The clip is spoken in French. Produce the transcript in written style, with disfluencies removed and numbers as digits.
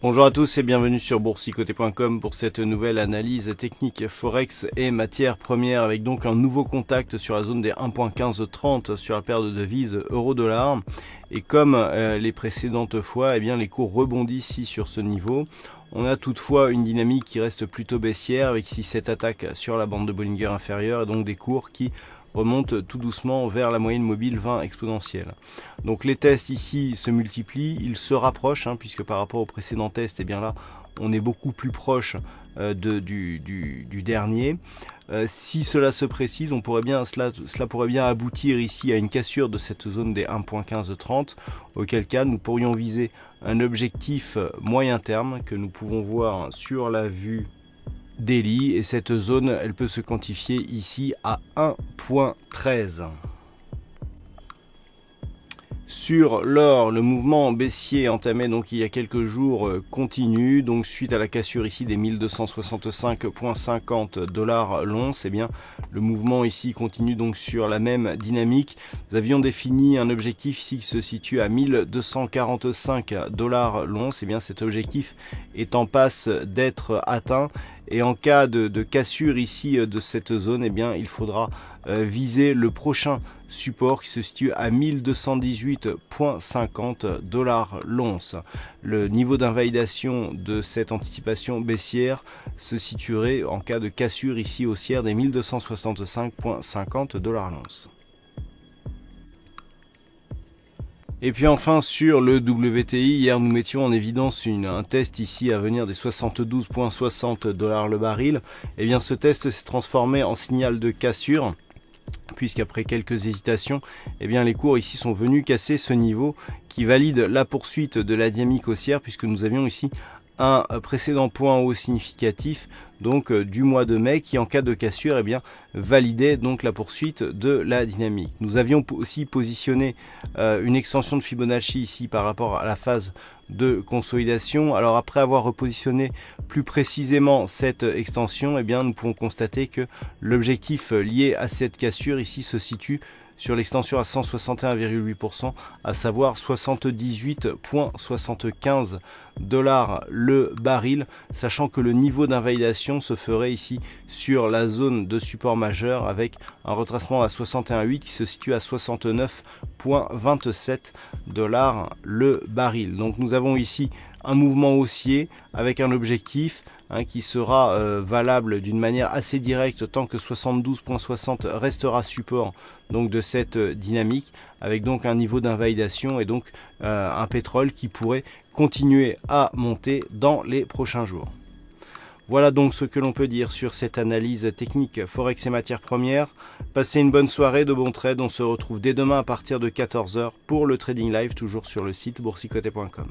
Bonjour à tous et bienvenue sur boursicoté.com pour cette nouvelle analyse technique Forex et matières premières avec donc un nouveau contact sur la zone des 1.1530 sur la paire de devises euro-dollar. Et comme les précédentes fois, eh bien, les cours rebondissent ici sur ce niveau. On a toutefois une dynamique qui reste plutôt baissière avec ici cette attaque sur la bande de Bollinger inférieure et donc des cours qui remonte tout doucement vers la moyenne mobile 20 exponentielle. Donc les tests ici se multiplient, ils se rapprochent puisque par rapport au précédent test, et bien là on est beaucoup plus proche du dernier. Si cela se précise, cela pourrait bien aboutir ici à une cassure de cette zone des 1.1530, auquel cas nous pourrions viser un objectif moyen terme que nous pouvons voir sur la vue daily, et cette zone elle peut se quantifier ici à 1.13. Sur l'or, le mouvement baissier entamé donc il y a quelques jours continue, donc suite à la cassure ici des 1265,50 $ l'once, et bien le mouvement ici continue donc sur la même dynamique. Nous avions défini un objectif ici qui se situe à 1245 $ l'once, et bien cet objectif est en passe d'être atteint. Et en cas de cassure ici de cette zone, eh bien, il faudra viser le prochain support qui se situe à 1218,50 $ l'once. Le niveau d'invalidation de cette anticipation baissière se situerait en cas de cassure ici haussière des 1265,50 $ l'once. Et puis enfin sur le WTI, hier nous mettions en évidence un test ici à venir des 72,60 $ le baril. Et bien ce test s'est transformé en signal de cassure, puisqu'après quelques hésitations, eh bien les cours ici sont venus casser ce niveau qui valide la poursuite de la dynamique haussière, puisque nous avions ici un précédent point haut significatif donc du mois de mai qui en cas de cassure validait donc la poursuite de la dynamique. Nous avions aussi positionné une extension de Fibonacci ici par rapport à la phase de consolidation. Alors après avoir repositionné plus précisément cette extension, nous pouvons constater que l'objectif lié à cette cassure ici se situe sur l'extension à 161,8%, à savoir 78,75 $ le baril, sachant que le niveau d'invalidation se ferait ici sur la zone de support majeur avec un retracement à 61,8 qui se situe à 69,27 $ le baril. Donc nous avons ici un mouvement haussier avec un objectif qui sera valable d'une manière assez directe tant que 72,60 restera support donc de cette dynamique, avec donc un niveau d'invalidation et donc un pétrole qui pourrait continuer à monter dans les prochains jours. Voilà donc ce que l'on peut dire sur cette analyse technique Forex et matières premières. Passez une bonne soirée, de bons trades. On se retrouve dès demain à partir de 14 h pour le Trading Live, toujours sur le site boursicoté.com.